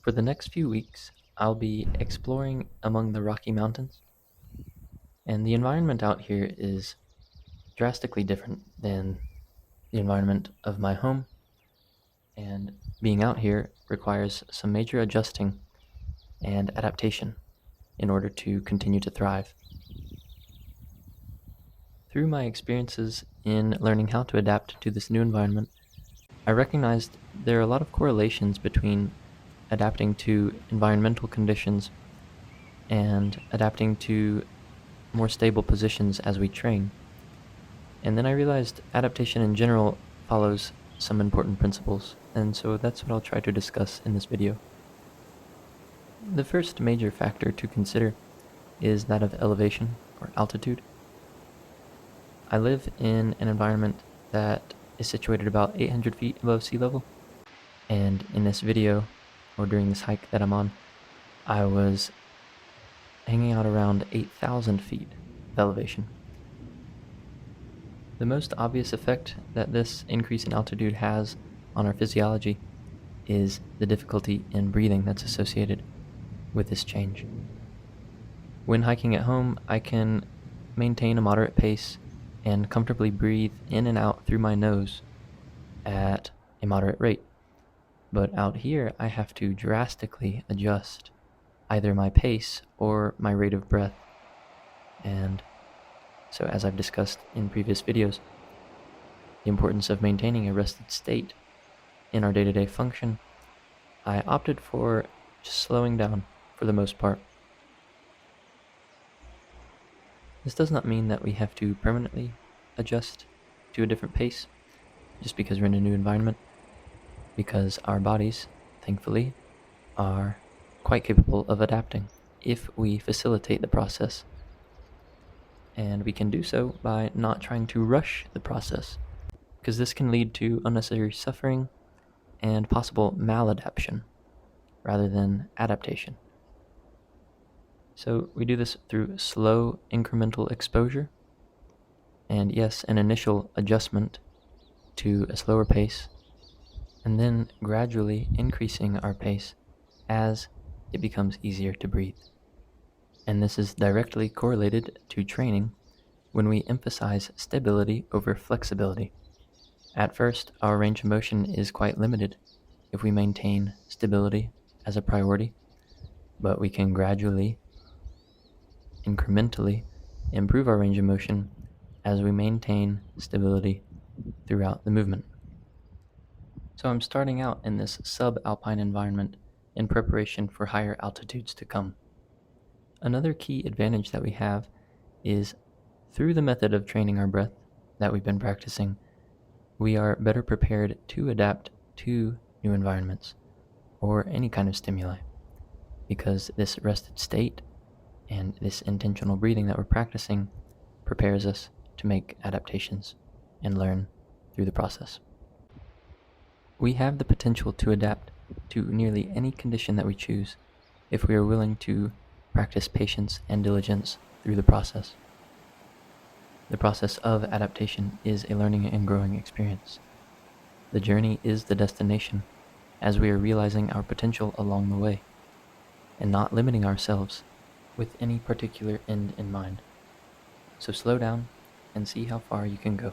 For the next few weeks, I'll be exploring among the Rocky Mountains, and the environment out here is drastically different than the environment of my home, and being out here requires some major adjusting and adaptation in order to continue to thrive. Through my experiences in learning how to adapt to this new environment, I recognized there are a lot of correlations between adapting to environmental conditions and adapting to more stable positions as we train. And then I realized adaptation in general follows some important principles, and so that's what I'll try to discuss in this video. The first major factor to consider is that of elevation or altitude. I live in an environment that is situated about 800 feet above sea level, and in this video, or during this hike that I'm on, I was hanging out around 8,000 feet of elevation. The most obvious effect that this increase in altitude has on our physiology is the difficulty in breathing that's associated with this change. When hiking at home, I can maintain a moderate pace and comfortably breathe in and out through my nose at a moderate rate. But out here, I have to drastically adjust either my pace or my rate of breath. And so, as I've discussed in previous videos, the importance of maintaining a rested state in our day-to-day function, I opted for just slowing down for the most part. This does not mean that we have to permanently adjust to a different pace just because we're in a new environment, because our bodies, thankfully, are quite capable of adapting if we facilitate the process. And we can do so by not trying to rush the process, because this can lead to unnecessary suffering and possible maladaptation rather than adaptation. So we do this through slow incremental exposure and, yes, an initial adjustment to a slower pace, and then gradually increasing our pace as it becomes easier to breathe. And this is directly correlated to training when we emphasize stability over flexibility. At first, our range of motion is quite limited if we maintain stability as a priority, but we can gradually, incrementally improve our range of motion as we maintain stability throughout the movement. So I'm starting out in this subalpine environment in preparation for higher altitudes to come. Another key advantage that we have is through the method of training our breath that we've been practicing, we are better prepared to adapt to new environments or any kind of stimuli, because this rested state and this intentional breathing that we're practicing prepares us to make adaptations and learn through the process. We have the potential to adapt to nearly any condition that we choose if we are willing to practice patience and diligence through the process. The process of adaptation is a learning and growing experience. The journey is the destination, as we are realizing our potential along the way, and not limiting ourselves with any particular end in mind. So slow down and see how far you can go.